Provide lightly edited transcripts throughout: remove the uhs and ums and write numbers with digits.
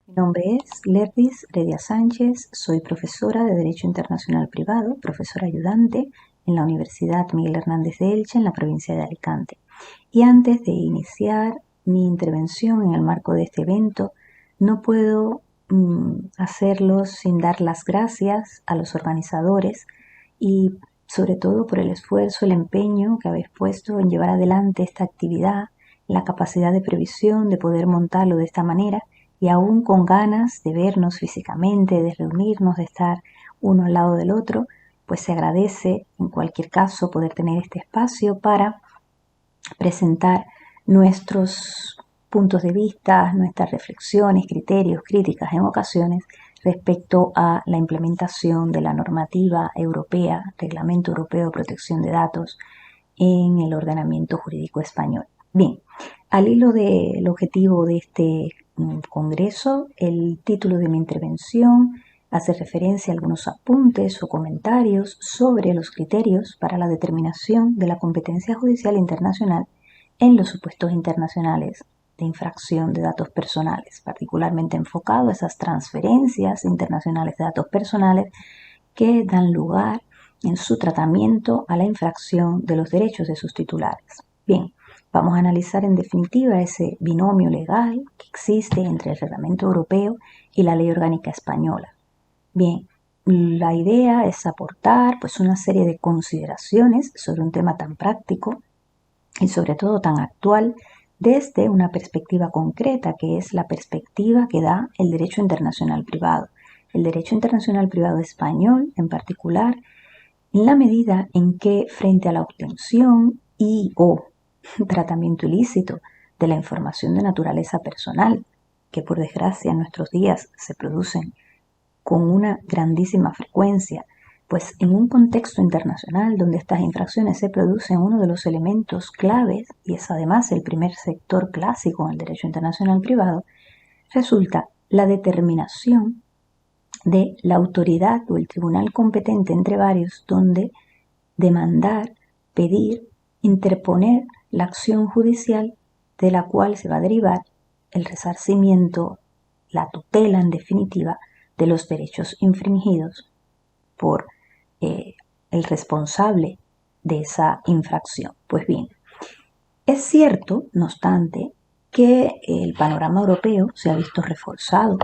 Mi nombre es Lervis Heredia Sánchez, soy profesora de Derecho Internacional Privado, profesora ayudante en la Universidad Miguel Hernández de Elche, en la provincia de Alicante. Y antes de iniciar mi intervención en el marco de este evento, no puedo hacerlo sin dar las gracias a los organizadores y sobre todo por el esfuerzo, el empeño que habéis puesto en llevar adelante esta actividad, la capacidad de previsión de poder montarlo de esta manera y aún con ganas de vernos físicamente, de reunirnos, de estar uno al lado del otro, pues se agradece en cualquier caso poder tener este espacio para presentar nuestros puntos de vista, nuestras reflexiones, criterios, críticas en ocasiones respecto a la implementación de la normativa europea, Reglamento Europeo de Protección de Datos, en el ordenamiento jurídico español. Bien, al hilo del objetivo de este congreso, el título de mi intervención hace referencia a algunos apuntes o comentarios sobre los criterios para la determinación de la competencia judicial internacional en los supuestos internacionales de infracción de datos personales, particularmente enfocado a esas transferencias internacionales de datos personales que dan lugar en su tratamiento a la infracción de los derechos de sus titulares. Bien, vamos a analizar en definitiva ese binomio legal que existe entre el Reglamento Europeo y la Ley Orgánica Española. Bien, la idea es aportar pues una serie de consideraciones sobre un tema tan práctico y sobre todo tan actual desde una perspectiva concreta, que es la perspectiva que da el derecho internacional privado. El derecho internacional privado español, en particular, en la medida en que frente a la obtención y o tratamiento ilícito de la información de naturaleza personal, que por desgracia en nuestros días se producen con una grandísima frecuencia, pues en un contexto internacional donde estas infracciones se producen, uno de los elementos claves, y es además el primer sector clásico en el derecho internacional privado, resulta la determinación de la autoridad o el tribunal competente entre varios, donde demandar, pedir, interponer la acción judicial de la cual se va a derivar el resarcimiento, la tutela en definitiva de los derechos infringidos por el responsable de esa infracción. Pues bien, es cierto, no obstante, que el panorama europeo se ha visto reforzado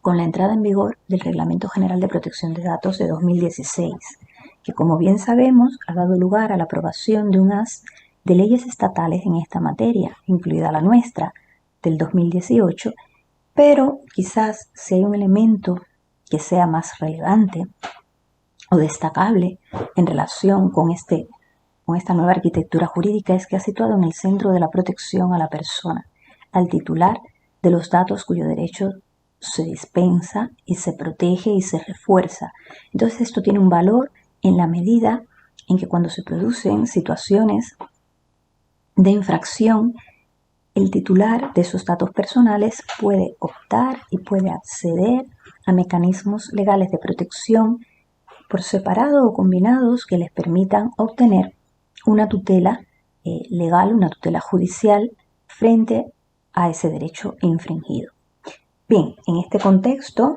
con la entrada en vigor del Reglamento General de Protección de Datos de 2016, que como bien sabemos ha dado lugar a la aprobación de un haz de leyes estatales en esta materia, incluida la nuestra, del 2018, pero quizás si hay un elemento que sea más relevante o destacable en relación con esta nueva arquitectura jurídica es que ha situado en el centro de la protección a la persona, al titular de los datos cuyo derecho se dispensa y se protege y se refuerza. Entonces esto tiene un valor en la medida en que cuando se producen situaciones de infracción, el titular de esos datos personales puede optar y puede acceder a mecanismos legales de protección por separado o combinados que les permitan obtener una tutela legal, una tutela judicial frente a ese derecho infringido. Bien, en este contexto,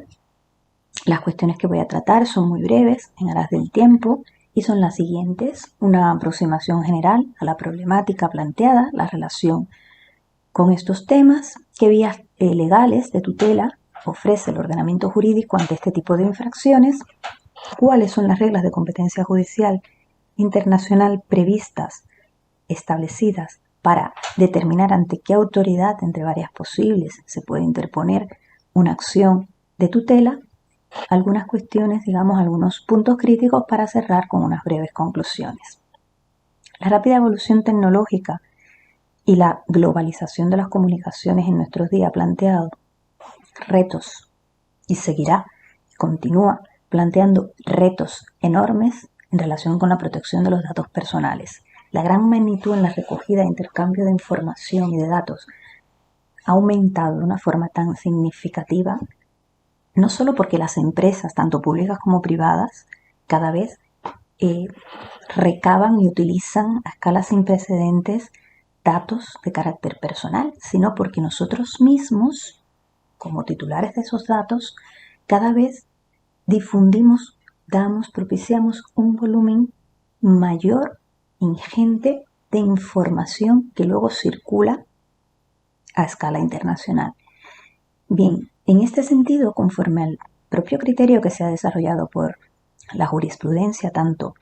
las cuestiones que voy a tratar son muy breves, en aras del tiempo, y son las siguientes: una aproximación general a la problemática planteada, la relación con estos temas, qué vías legales de tutela ofrece el ordenamiento jurídico ante este tipo de infracciones, cuáles son las reglas de competencia judicial internacional previstas, establecidas para determinar ante qué autoridad, entre varias posibles, se puede interponer una acción de tutela, algunas cuestiones, digamos, algunos puntos críticos para cerrar con unas breves conclusiones. La rápida evolución tecnológica y la globalización de las comunicaciones en nuestros días ha planteado retos y seguirá, continúa planteando retos enormes en relación con la protección de los datos personales. La gran magnitud en la recogida e intercambio de información y de datos ha aumentado de una forma tan significativa, no solo porque las empresas, tanto públicas como privadas, cada vez recaban y utilizan a escalas sin precedentes datos de carácter personal, sino porque nosotros mismos como titulares de esos datos, cada vez difundimos, propiciamos un volumen mayor, ingente, de información que luego circula a escala internacional. Bien, en este sentido, conforme al propio criterio que se ha desarrollado por la jurisprudencia tanto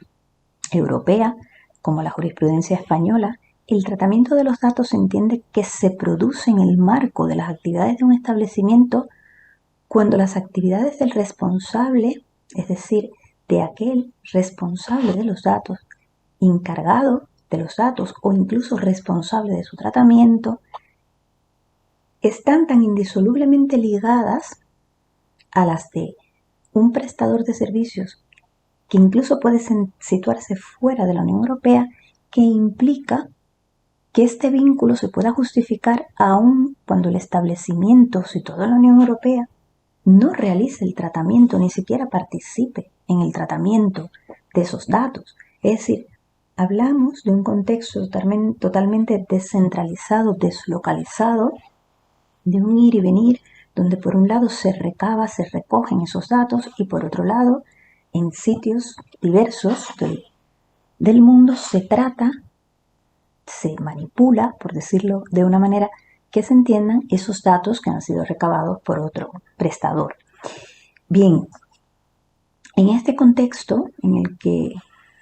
europea como la jurisprudencia española, el tratamiento de los datos se entiende que se produce en el marco de las actividades de un establecimiento cuando las actividades del responsable, es decir, de aquel responsable de los datos, encargado de los datos o incluso responsable de su tratamiento, están tan indisolublemente ligadas a las de un prestador de servicios que incluso puede situarse fuera de la Unión Europea, que implica que este vínculo se pueda justificar aun cuando el establecimiento situado en la Unión Europea no realice el tratamiento, ni siquiera participe en el tratamiento de esos datos. Es decir, hablamos de un contexto totalmente descentralizado, deslocalizado, de un ir y venir, donde por un lado se recogen esos datos y por otro lado, en sitios diversos del mundo se manipula, por decirlo de una manera, que se entiendan esos datos que han sido recabados por otro prestador. Bien, en este contexto en el que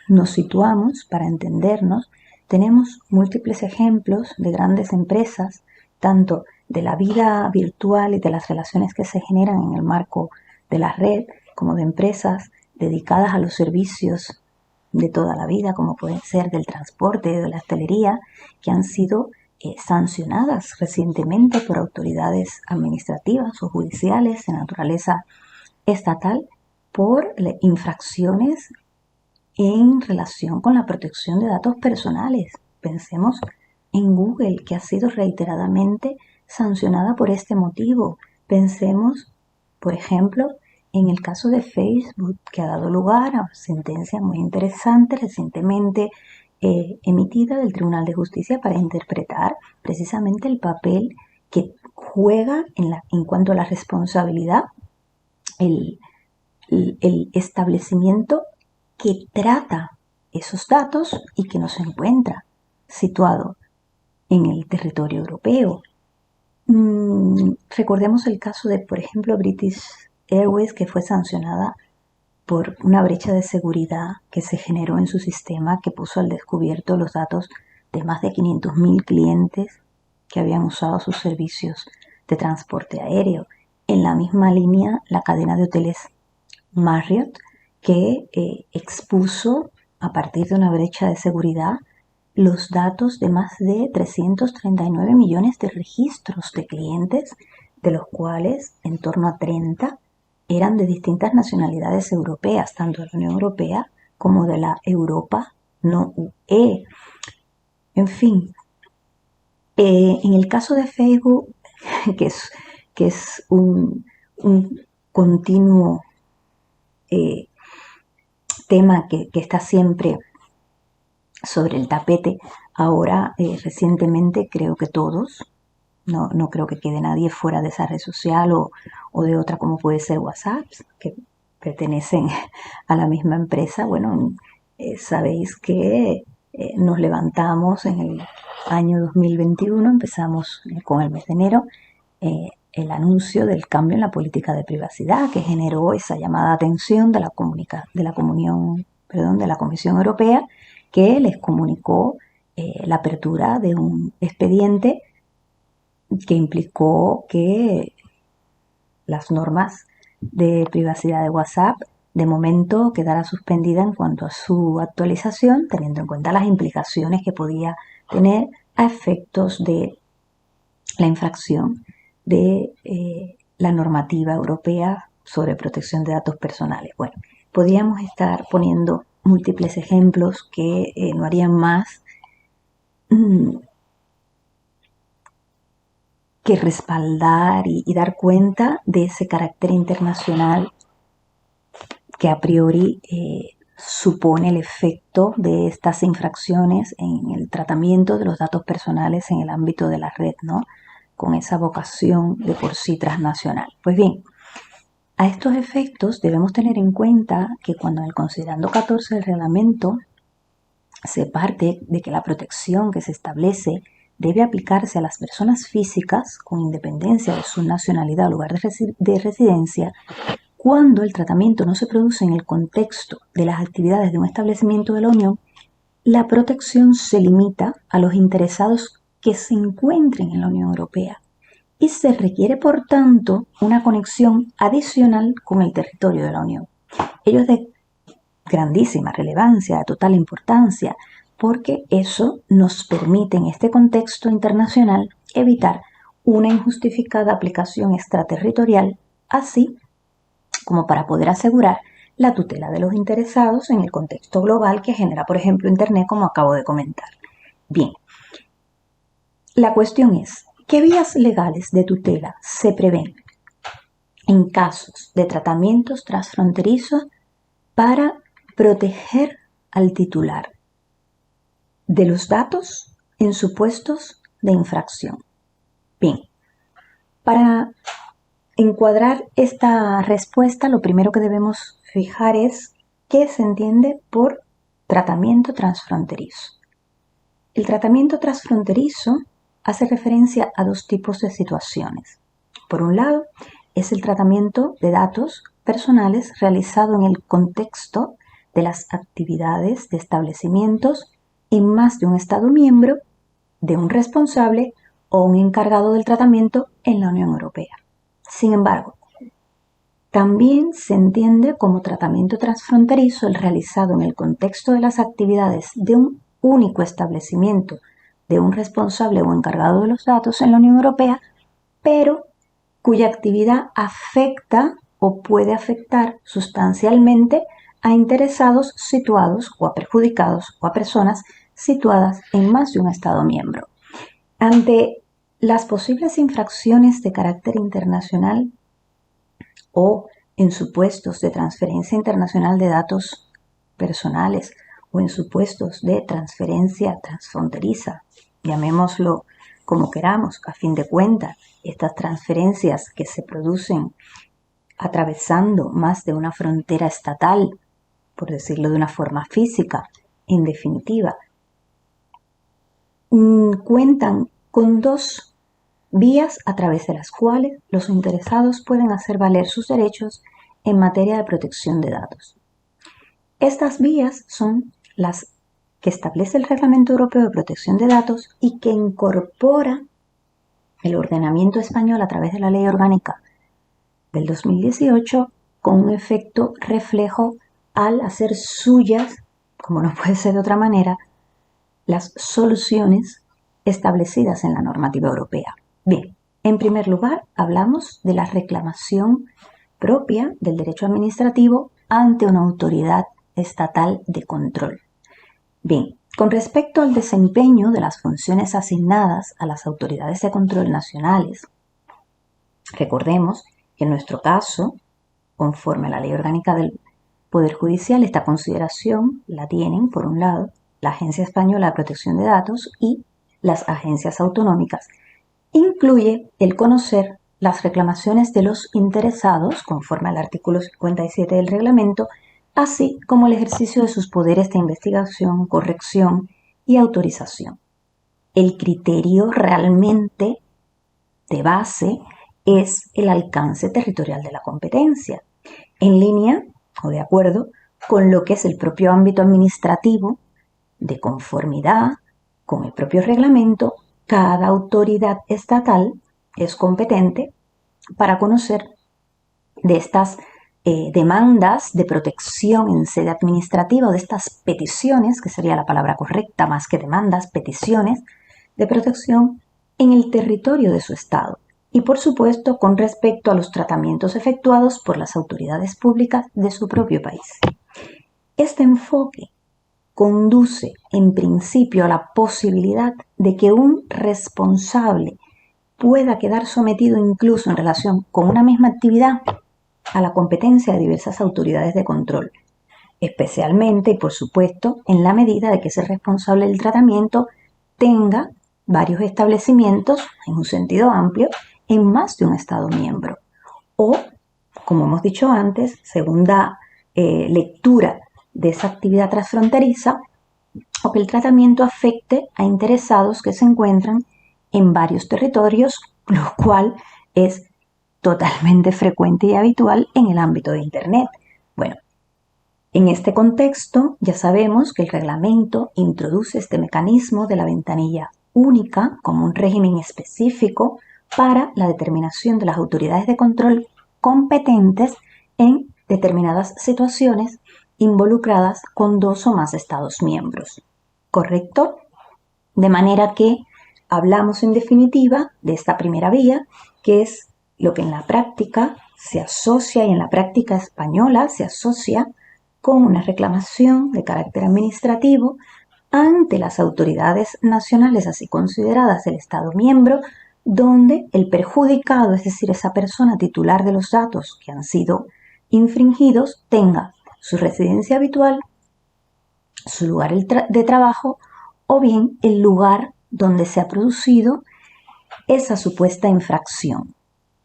nos situamos para entendernos, tenemos múltiples ejemplos de grandes empresas, tanto de la vida virtual y de las relaciones que se generan en el marco de la red, como de empresas dedicadas a los servicios de toda la vida, como pueden ser del transporte, de la hostelería, que han sido sancionadas recientemente por autoridades administrativas o judiciales de naturaleza estatal por infracciones en relación con la protección de datos personales. Pensemos en Google, que ha sido reiteradamente sancionada por este motivo. Pensemos, por ejemplo, en el caso de Facebook, que ha dado lugar a una sentencia muy interesante recientemente emitida del Tribunal de Justicia para interpretar precisamente el papel que juega en cuanto a la responsabilidad el establecimiento que trata esos datos y que no se encuentra situado en el territorio europeo. Recordemos el caso de, por ejemplo, British Airways, que fue sancionada por una brecha de seguridad que se generó en su sistema, que puso al descubierto los datos de más de 500.000 clientes que habían usado sus servicios de transporte aéreo. En la misma línea, la cadena de hoteles Marriott, que expuso a partir de una brecha de seguridad los datos de más de 339 millones de registros de clientes, de los cuales en torno a 30 eran de distintas nacionalidades europeas, tanto de la Unión Europea como de la Europa no UE. En fin, en el caso de Facebook, que es un continuo tema que está siempre sobre el tapete, ahora recientemente creo que todos, no creo que quede nadie fuera de esa red social o de otra como puede ser WhatsApp, que pertenecen a la misma empresa. Bueno, sabéis que nos levantamos en el año 2021, empezamos con el mes de enero, el anuncio del cambio en la política de privacidad que generó esa llamada atención de la Comisión Europea, que les comunicó la apertura de un expediente que implicó que las normas de privacidad de WhatsApp de momento quedara suspendida en cuanto a su actualización, teniendo en cuenta las implicaciones que podía tener a efectos de la infracción de la normativa europea sobre protección de datos personales. Bueno, podríamos estar poniendo múltiples ejemplos que no harían más que respaldar y dar cuenta de ese carácter internacional que a priori supone el efecto de estas infracciones en el tratamiento de los datos personales en el ámbito de la red, ¿no? con esa vocación de por sí transnacional. Pues bien, a estos efectos debemos tener en cuenta que cuando en el considerando 14 del reglamento se parte de que la protección que se establece debe aplicarse a las personas físicas con independencia de su nacionalidad o lugar de residencia, cuando el tratamiento no se produce en el contexto de las actividades de un establecimiento de la Unión, la protección se limita a los interesados que se encuentren en la Unión Europea y se requiere, por tanto, una conexión adicional con el territorio de la Unión. Ello es de grandísima relevancia, de total importancia, porque eso nos permite en este contexto internacional evitar una injustificada aplicación extraterritorial, así como para poder asegurar la tutela de los interesados en el contexto global que genera, por ejemplo, Internet, como acabo de comentar. Bien, la cuestión es, ¿qué vías legales de tutela se prevén en casos de tratamientos transfronterizos para proteger al titular de los datos en supuestos de infracción? Bien, para encuadrar esta respuesta, lo primero que debemos fijar es qué se entiende por tratamiento transfronterizo. El tratamiento transfronterizo hace referencia a dos tipos de situaciones. Por un lado, es el tratamiento de datos personales realizado en el contexto de las actividades de establecimientos en más de un Estado miembro, de un responsable o un encargado del tratamiento en la Unión Europea. Sin embargo, también se entiende como tratamiento transfronterizo el realizado en el contexto de las actividades de un único establecimiento, de un responsable o encargado de los datos en la Unión Europea, pero cuya actividad afecta o puede afectar sustancialmente a interesados situados o a perjudicados o a personas situadas en más de un Estado miembro. Ante las posibles infracciones de carácter internacional o en supuestos de transferencia internacional de datos personales o en supuestos de transferencia transfronteriza, llamémoslo como queramos, a fin de cuentas, estas transferencias que se producen atravesando más de una frontera estatal, por decirlo de una forma física, en definitiva, cuentan con dos vías a través de las cuales los interesados pueden hacer valer sus derechos en materia de protección de datos. Estas vías son las que establece el Reglamento Europeo de Protección de Datos y que incorpora el ordenamiento español a través de la Ley Orgánica del 2018 con un efecto reflejo al hacer suyas, como no puede ser de otra manera, las soluciones establecidas en la normativa europea. Bien, en primer lugar, hablamos de la reclamación propia del derecho administrativo ante una autoridad estatal de control. Bien, con respecto al desempeño de las funciones asignadas a las autoridades de control nacionales, recordemos que en nuestro caso, conforme a la Ley Orgánica del Poder Judicial, esta consideración la tienen, por un lado, la Agencia Española de Protección de Datos y las agencias autonómicas. Incluye el conocer las reclamaciones de los interesados, conforme al artículo 57 del reglamento, así como el ejercicio de sus poderes de investigación, corrección y autorización. El criterio realmente de base es el alcance territorial de la competencia, en línea o de acuerdo con lo que es el propio ámbito administrativo, de conformidad con el propio reglamento. Cada autoridad estatal es competente para conocer de estas demandas de protección en sede administrativa o de estas peticiones, que sería la palabra correcta más que demandas, peticiones de protección en el territorio de su estado y por supuesto con respecto a los tratamientos efectuados por las autoridades públicas de su propio país. Este enfoque conduce en principio a la posibilidad de que un responsable pueda quedar sometido incluso en relación con una misma actividad a la competencia de diversas autoridades de control, especialmente y por supuesto en la medida de que ese responsable del tratamiento tenga varios establecimientos, en un sentido amplio, en más de un Estado miembro. O, como hemos dicho antes, segunda lectura de esa actividad transfronteriza, o que el tratamiento afecte a interesados que se encuentran en varios territorios, lo cual es totalmente frecuente y habitual en el ámbito de Internet. Bueno, en este contexto ya sabemos que el reglamento introduce este mecanismo de la ventanilla única como un régimen específico para la determinación de las autoridades de control competentes en determinadas situaciones involucradas con dos o más Estados miembros. ¿Correcto? De manera que hablamos en definitiva de esta primera vía, que es lo que en la práctica se asocia, y en la práctica española se asocia con una reclamación de carácter administrativo ante las autoridades nacionales así consideradas del Estado miembro, donde el perjudicado, es decir, esa persona titular de los datos que han sido infringidos, tenga su residencia habitual, su lugar de trabajo o bien el lugar donde se ha producido esa supuesta infracción.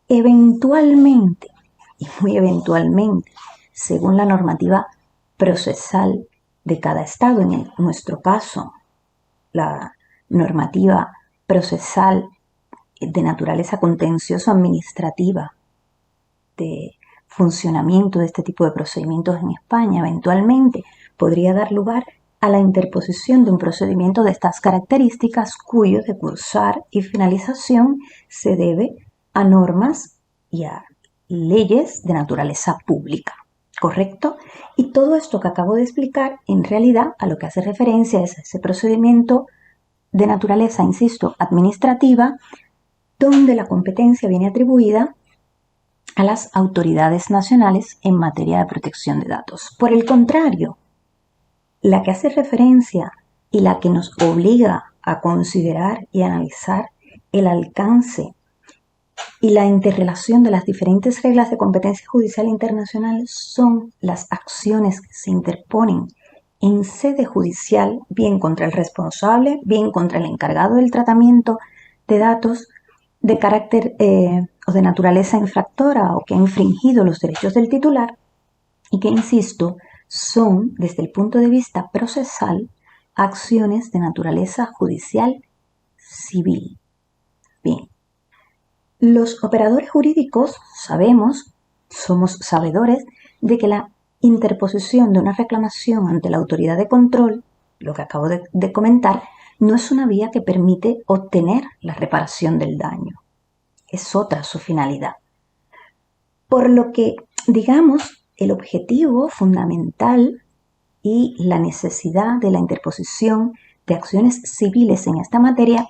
Eventualmente, y muy eventualmente, según la normativa procesal de cada estado, en nuestro caso, la normativa procesal de naturaleza contencioso-administrativa de funcionamiento de este tipo de procedimientos en España, eventualmente podría dar lugar a la interposición de un procedimiento de estas características cuyo decursar y finalización se debe a normas y a leyes de naturaleza pública, ¿correcto? Y todo esto que acabo de explicar, en realidad, a lo que hace referencia es ese procedimiento de naturaleza, insisto, administrativa, donde la competencia viene atribuida a las autoridades nacionales en materia de protección de datos. Por el contrario, la que hace referencia y la que nos obliga a considerar y analizar el alcance y la interrelación de las diferentes reglas de competencia judicial internacional son las acciones que se interponen en sede judicial, bien contra el responsable, bien contra el encargado del tratamiento de datos de carácter o de naturaleza infractora o que ha infringido los derechos del titular y que, insisto, son, desde el punto de vista procesal, acciones de naturaleza judicial civil. Bien, los operadores jurídicos somos sabedores de que la interposición de una reclamación ante la autoridad de control, lo que acabo de comentar, no es una vía que permite obtener la reparación del daño. Es otra su finalidad. Por lo que, digamos, el objetivo fundamental y la necesidad de la interposición de acciones civiles en esta materia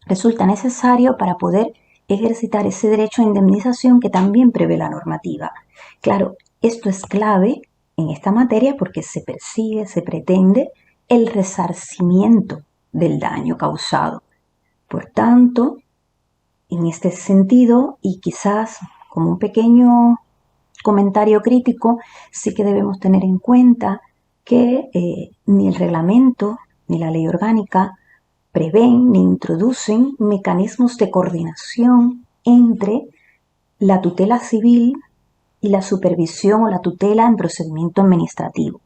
resulta necesario para poder ejercitar ese derecho a indemnización que también prevé la normativa. Claro, esto es clave en esta materia porque se persigue, se pretende el resarcimiento del daño causado. Por tanto, en este sentido, y quizás como un pequeño comentario crítico, sí que debemos tener en cuenta que ni el reglamento ni la ley orgánica prevén ni introducen mecanismos de coordinación entre la tutela civil y la supervisión o la tutela en procedimiento administrativo.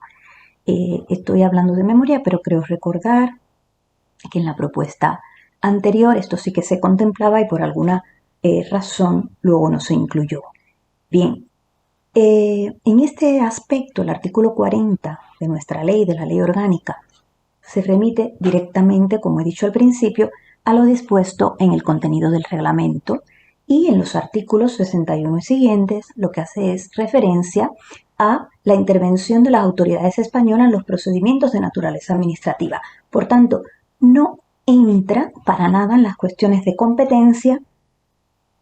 Estoy hablando de memoria, pero creo recordar que en la propuesta anterior esto sí que se contemplaba y por alguna razón luego no se incluyó. Bien, en este aspecto el artículo 40 de nuestra ley, de la ley orgánica, se remite directamente, como he dicho al principio, a lo dispuesto en el contenido del reglamento y en los artículos 61 y siguientes lo que hace es referencia a la intervención de las autoridades españolas en los procedimientos de naturaleza administrativa. Por tanto, no entra para nada en las cuestiones de competencia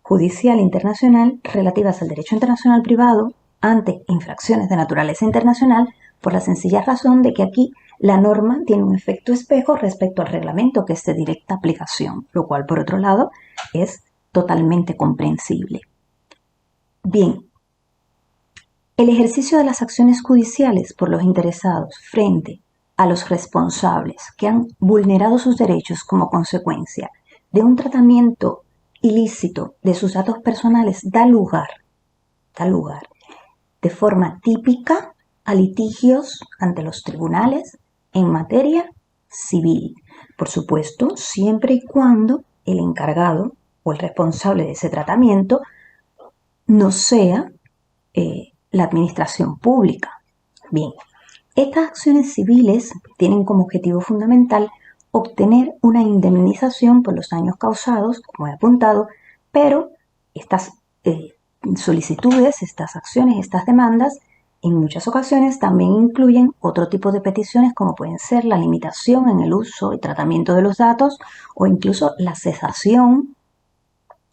judicial internacional relativas al derecho internacional privado ante infracciones de naturaleza internacional, por la sencilla razón de que aquí la norma tiene un efecto espejo respecto al reglamento que es de directa aplicación, lo cual por otro lado es totalmente comprensible. Bien, el ejercicio de las acciones judiciales por los interesados frente a los responsables que han vulnerado sus derechos como consecuencia de un tratamiento ilícito de sus datos personales da lugar de forma típica a litigios ante los tribunales en materia civil. Por supuesto, siempre y cuando el encargado o el responsable de ese tratamiento no sea la administración pública. Bien, estas acciones civiles tienen como objetivo fundamental obtener una indemnización por los daños causados, como he apuntado, pero estas solicitudes, estas acciones, estas demandas, en muchas ocasiones también incluyen otro tipo de peticiones como pueden ser la limitación en el uso y tratamiento de los datos o incluso la cesación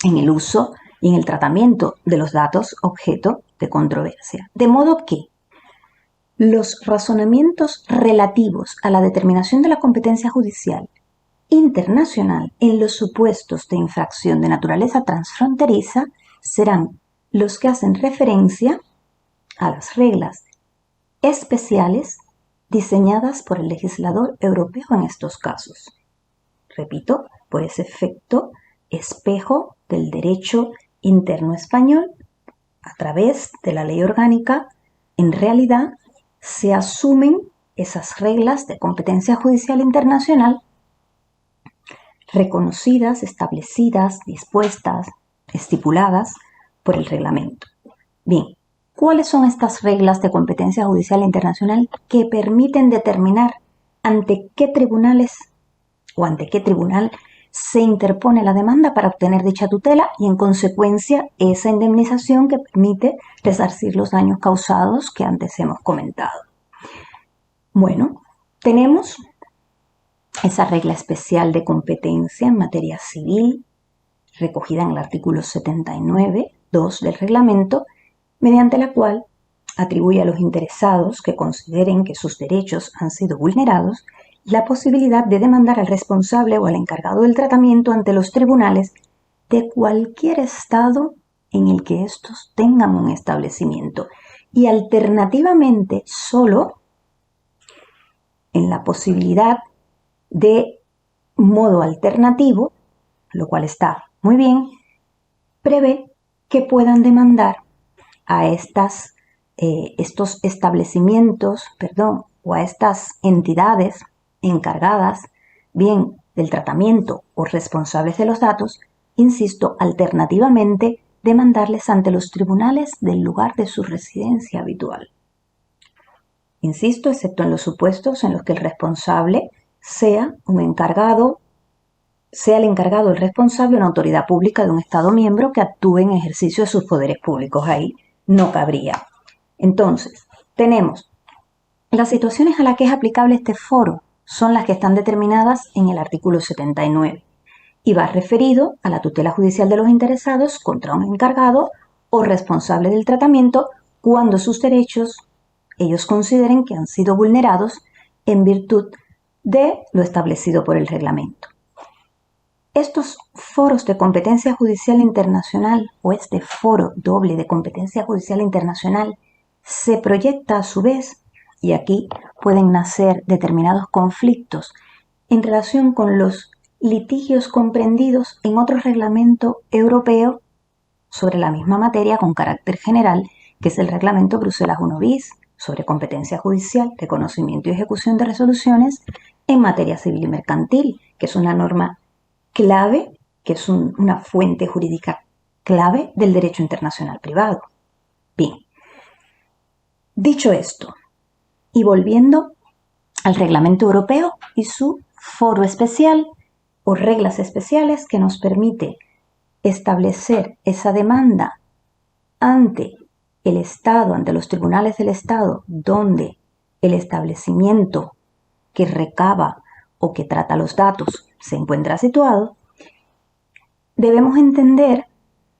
en el uso y en el tratamiento de los datos objeto de controversia. De modo que los razonamientos relativos a la determinación de la competencia judicial internacional en los supuestos de infracción de naturaleza transfronteriza serán los que hacen referencia a las reglas especiales diseñadas por el legislador europeo en estos casos. Repito, por ese efecto espejo del derecho interno español, a través de la ley orgánica, en realidad se asumen esas reglas de competencia judicial internacional reconocidas, establecidas, dispuestas, estipuladas por el reglamento. Bien, ¿cuáles son estas reglas de competencia judicial internacional que permiten determinar ante qué tribunales o ante qué tribunal se interpone la demanda para obtener dicha tutela y, en consecuencia, esa indemnización que permite resarcir los daños causados que antes hemos comentado? Bueno, tenemos esa regla especial de competencia en materia civil, recogida en el artículo 79.2 del reglamento, mediante la cual atribuye a los interesados que consideren que sus derechos han sido vulnerados la posibilidad de demandar al responsable o al encargado del tratamiento ante los tribunales de cualquier estado en el que estos tengan un establecimiento y alternativamente solo en la posibilidad de modo alternativo, lo cual está muy bien, prevé que puedan demandar a estos establecimientos, o a estas entidades encargadas, bien del tratamiento o responsables de los datos, insisto, alternativamente demandarles ante los tribunales del lugar de su residencia habitual. Insisto, excepto en los supuestos en los que el responsable sea el encargado, el responsable, una autoridad pública de un Estado miembro que actúe en ejercicio de sus poderes públicos. Ahí no cabría. Entonces, tenemos las situaciones a las que es aplicable este foro, son las que están determinadas en el artículo 79 y va referido a la tutela judicial de los interesados contra un encargado o responsable del tratamiento cuando sus derechos ellos consideren que han sido vulnerados en virtud de lo establecido por el reglamento. Estos foros de competencia judicial internacional o este foro doble de competencia judicial internacional se proyecta a su vez, y aquí pueden nacer determinados conflictos en relación con los litigios comprendidos en otro reglamento europeo sobre la misma materia con carácter general, que es el reglamento Bruselas I bis, sobre competencia judicial, reconocimiento y ejecución de resoluciones en materia civil y mercantil, que es una norma clave, que es una fuente jurídica clave del derecho internacional privado. Bien, dicho esto, y volviendo al reglamento europeo y su foro especial o reglas especiales que nos permite establecer esa demanda ante el Estado, ante los tribunales del Estado, donde el establecimiento que recaba o que trata los datos se encuentra situado, debemos entender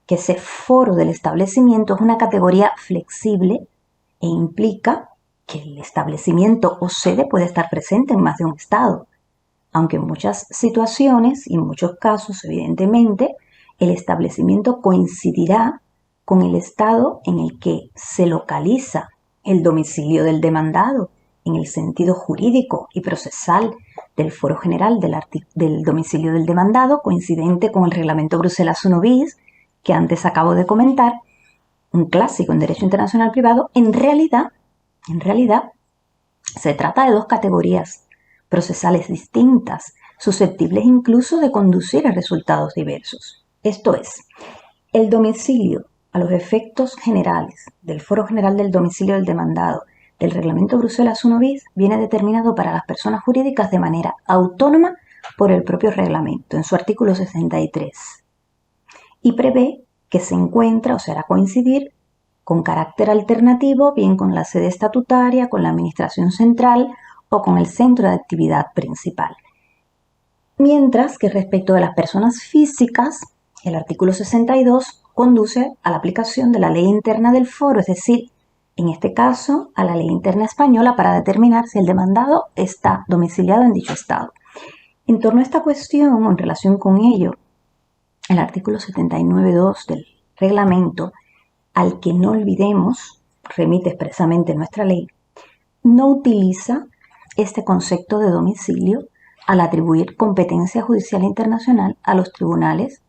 que ese foro del establecimiento es una categoría flexible e implica que el establecimiento o sede puede estar presente en más de un estado, aunque en muchas situaciones y en muchos casos, evidentemente, el establecimiento coincidirá con el estado en el que se localiza el domicilio del demandado en el sentido jurídico y procesal del Foro General del domicilio del demandado, coincidente con el Reglamento Bruselas 1 bis, que antes acabo de comentar, un clásico en derecho internacional privado. En realidad, se trata de dos categorías procesales distintas, susceptibles incluso de conducir a resultados diversos. Esto es, el domicilio a los efectos generales del Foro General del domicilio del demandado del Reglamento Bruselas 1 bis viene determinado para las personas jurídicas de manera autónoma por el propio reglamento en su artículo 63 y prevé que se encuentra o se hará coincidir con carácter alternativo, bien con la sede estatutaria, con la administración central o con el centro de actividad principal. Mientras que respecto de las personas físicas, el artículo 62 conduce a la aplicación de la ley interna del foro, es decir, en este caso, a la ley interna española para determinar si el demandado está domiciliado en dicho estado. En torno a esta cuestión o en relación con ello, el artículo 79.2 del reglamento, al que no olvidemos, remite expresamente nuestra ley, no utiliza este concepto de domicilio al atribuir competencia judicial internacional a los tribunales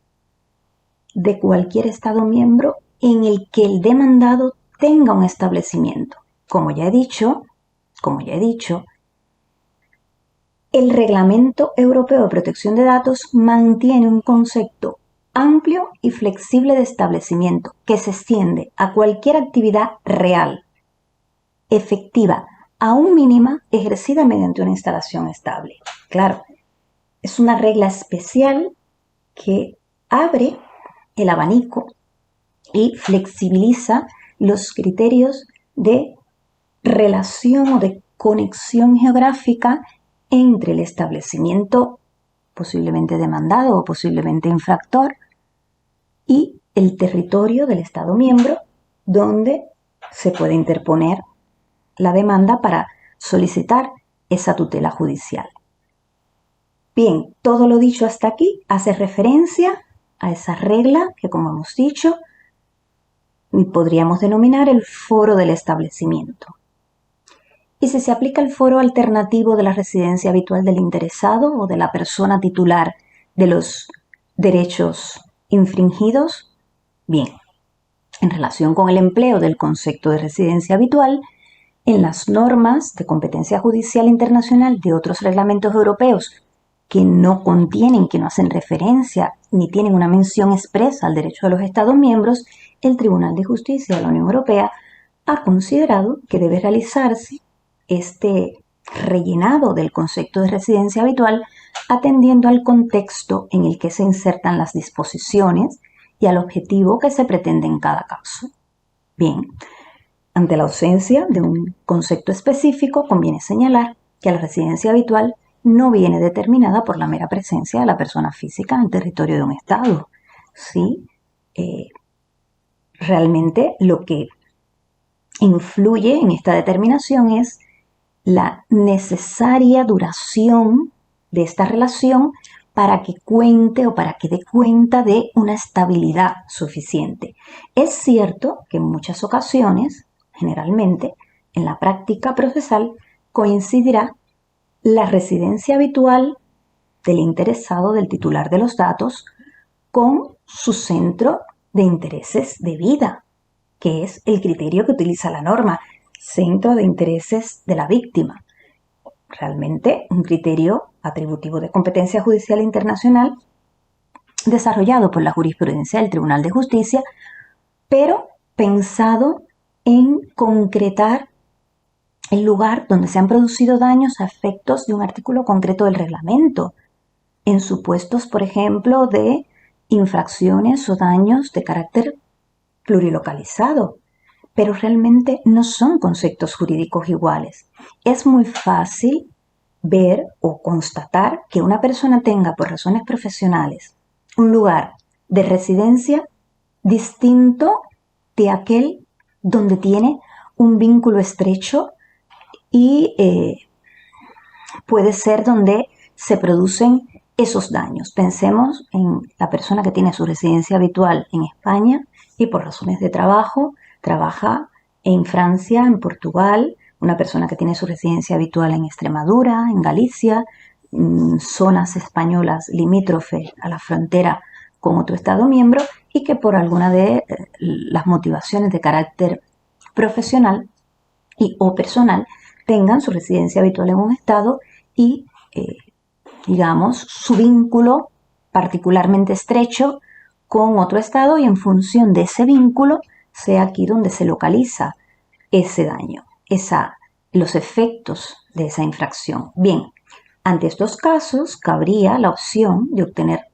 de cualquier Estado miembro en el que el demandado tenga un establecimiento. Como ya he dicho, el Reglamento Europeo de Protección de Datos mantiene un concepto amplio y flexible de establecimiento que se extiende a cualquier actividad real, efectiva, aún mínima, ejercida mediante una instalación estable. Claro, es una regla especial que abre el abanico y flexibiliza los criterios de relación o de conexión geográfica entre el establecimiento posiblemente demandado o posiblemente infractor y el territorio del Estado miembro donde se puede interponer la demanda para solicitar esa tutela judicial. Bien, todo lo dicho hasta aquí hace referencia a esa regla que, como hemos dicho, podríamos denominar el foro del establecimiento. Y si se aplica el foro alternativo de la residencia habitual del interesado o de la persona titular de los derechos infringidos, bien, en relación con el empleo del concepto de residencia habitual, en las normas de competencia judicial internacional de otros reglamentos europeos que no contienen, que no hacen referencia ni tienen una mención expresa al derecho de los Estados miembros, el Tribunal de Justicia de la Unión Europea ha considerado que debe realizarse este rellenado del concepto de residencia habitual atendiendo al contexto en el que se insertan las disposiciones y al objetivo que se pretende en cada caso. Bien, ante la ausencia de un concepto específico, conviene señalar que la residencia habitual no viene determinada por la mera presencia de la persona física en el territorio de un Estado. ¿Sí? Realmente lo que influye en esta determinación es la necesaria duración de esta relación para que cuente o para que dé cuenta de una estabilidad suficiente. Es cierto que en muchas ocasiones, generalmente, en la práctica procesal, coincidirá la residencia habitual del interesado, del titular de los datos, con su centro de intereses de vida, que es el criterio que utiliza la norma, centro de intereses de la víctima. Realmente un criterio atributivo de competencia judicial internacional desarrollado por la jurisprudencia del Tribunal de Justicia, pero pensado en concretar el lugar donde se han producido daños a efectos de un artículo concreto del reglamento, en supuestos, por ejemplo, de infracciones o daños de carácter plurilocalizado, pero realmente no son conceptos jurídicos iguales. Es muy fácil ver o constatar que una persona tenga por razones profesionales un lugar de residencia distinto de aquel donde tiene un vínculo estrecho y puede ser donde se producen esos daños. Pensemos en la persona que tiene su residencia habitual en España y por razones de trabajo trabaja en Francia, en Portugal una persona que tiene su residencia habitual en Extremadura, en Galicia, zonas españolas limítrofes a la frontera con otro Estado miembro y que por alguna de las motivaciones de carácter profesional o personal tengan su residencia habitual en un Estado y, digamos, su vínculo particularmente estrecho con otro Estado y en función de ese vínculo sea aquí donde se localiza ese daño, los efectos de esa infracción. Bien, ante estos casos cabría la opción de obtener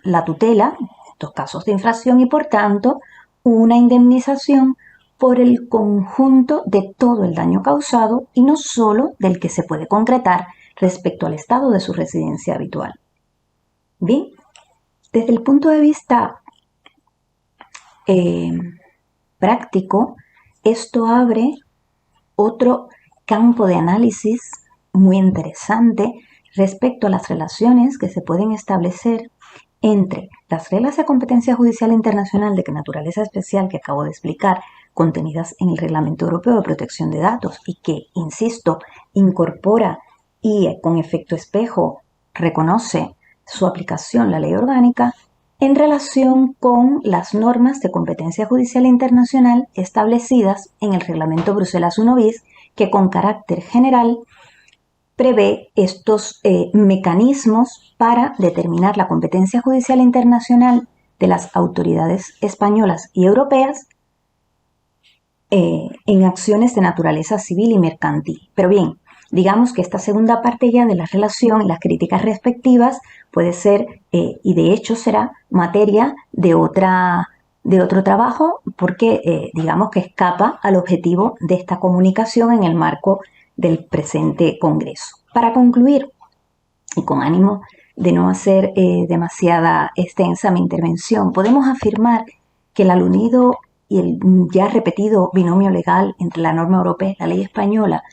la tutela, estos casos de infracción y por tanto una indemnización por el conjunto de todo el daño causado y no solo del que se puede concretar respecto al estado de su residencia habitual. Bien, desde el punto de vista práctico, esto abre otro campo de análisis muy interesante respecto a las relaciones que se pueden establecer entre las reglas de competencia judicial internacional de naturaleza especial que acabo de explicar, contenidas en el Reglamento Europeo de Protección de Datos y que, insisto, incorpora y con efecto espejo reconoce su aplicación, la ley orgánica, en relación con las normas de competencia judicial internacional establecidas en el Reglamento Bruselas I bis, que con carácter general prevé estos mecanismos para determinar la competencia judicial internacional de las autoridades españolas y europeas en acciones de naturaleza civil y mercantil. Pero bien, digamos que esta segunda parte ya de la relación y las críticas respectivas puede ser, y de hecho será, materia de otro trabajo porque digamos que escapa al objetivo de esta comunicación en el marco del presente Congreso. Para concluir, y con ánimo de no hacer demasiada extensa mi intervención, podemos afirmar que el aludido y el ya repetido binomio legal entre la norma europea y la ley española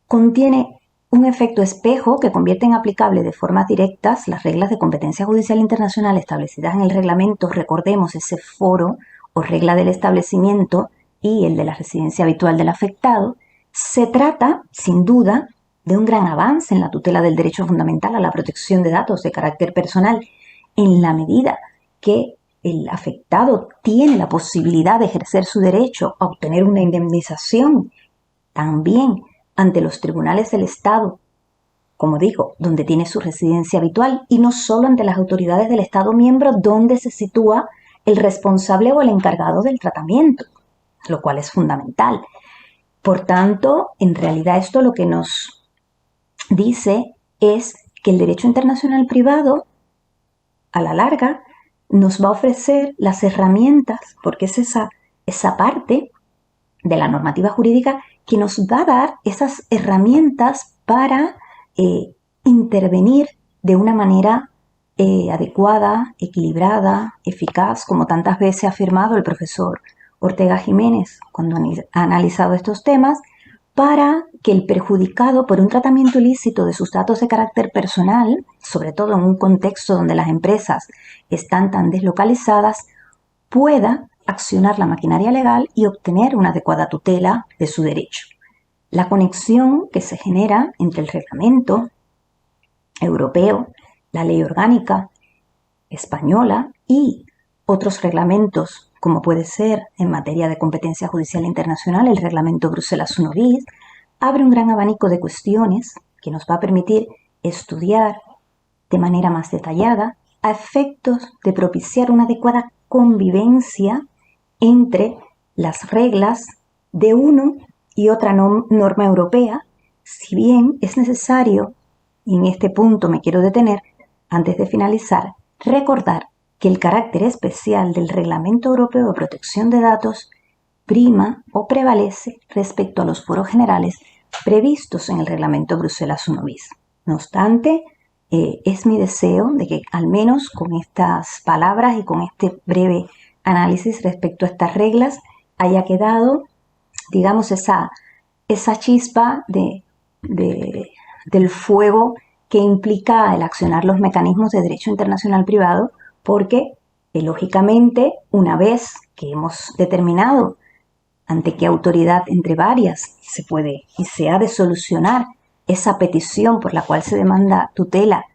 contiene un efecto espejo que convierte en aplicable de formas directas las reglas de competencia judicial internacional establecidas en el reglamento. Recordemos ese foro o regla del establecimiento y el de la residencia habitual del afectado. Se trata, sin duda, de un gran avance en la tutela del derecho fundamental a la protección de datos de carácter personal, en la medida que el afectado tiene la posibilidad de ejercer su derecho a obtener una indemnización también ante los tribunales del Estado, como digo, donde tiene su residencia habitual, y no solo ante las autoridades del Estado miembro donde se sitúa el responsable o el encargado del tratamiento, lo cual es fundamental. Por tanto, en realidad esto lo que nos dice es que el derecho internacional privado, a la larga, nos va a ofrecer las herramientas, porque es esa parte de la normativa jurídica que nos va a dar esas herramientas para intervenir de una manera adecuada, equilibrada, eficaz, como tantas veces ha afirmado el profesor Ortega Jiménez cuando ha analizado estos temas, para que el perjudicado por un tratamiento ilícito de sus datos de carácter personal, sobre todo en un contexto donde las empresas están tan deslocalizadas, pueda accionar la maquinaria legal y obtener una adecuada tutela de su derecho. La conexión que se genera entre el reglamento europeo, la ley orgánica española y otros reglamentos, como puede ser en materia de competencia judicial internacional el reglamento Bruselas I bis, abre un gran abanico de cuestiones que nos va a permitir estudiar de manera más detallada a efectos de propiciar una adecuada convivencia entre las reglas de uno y otra norma europea, si bien es necesario, y en este punto me quiero detener, antes de finalizar, recordar que el carácter especial del Reglamento Europeo de Protección de Datos prima o prevalece respecto a los foros generales previstos en el Reglamento Bruselas I bis. No obstante, es mi deseo de que al menos con estas palabras y con este breve análisis respecto a estas reglas haya quedado, digamos, esa chispa del fuego que implica el accionar los mecanismos de derecho internacional privado, porque lógicamente una vez que hemos determinado ante qué autoridad entre varias se puede y se ha de solucionar esa petición por la cual se demanda tutela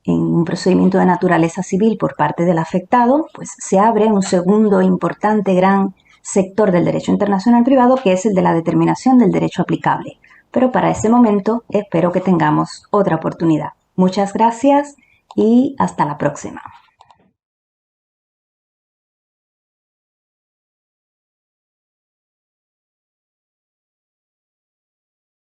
en un procedimiento de naturaleza civil por parte del afectado, pues se abre un segundo importante gran sector del derecho internacional privado, que es el de la determinación del derecho aplicable. Pero para ese momento espero que tengamos otra oportunidad. Muchas gracias y hasta la próxima.